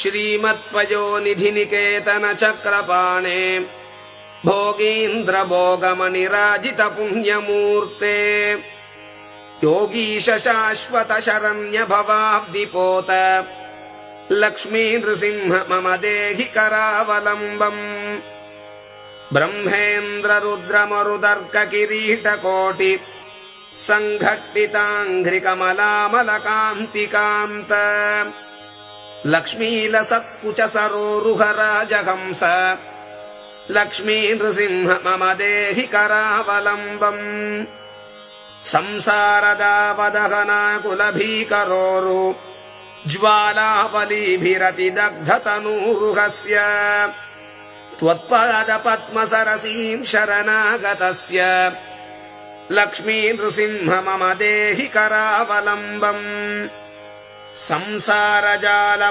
श्रीमत्पयोनिधिनिकेतन चक्रपाणे भोगीन्द्र भोगमनिराजित पुण्यमूर्ते योगीश शाश्वत शरण्य भवाब्दिपोत लक्ष्मी नृसिंह मम देहि करावलम्बम् ब्रह्मेन्द्र रुद्र मरुदर्क किरीटकोटि संघट्टिताङ्घ्रिकमलामलकान्तिकान्त लक्ष्मीलसत्कुच सरोरुहराजहंस लक्ष्मी नृसिंह मम देहि करावलम्बम् संसारदावदहनाकुलभीकरोरु ज्वालावलीभिरतिदग्धतनूरुहस्य त्वत्पादपद्मसरसीं शरणागतस्य लक्ष्मी नृसिंह मम देहि करावलम्बम् संसारजाल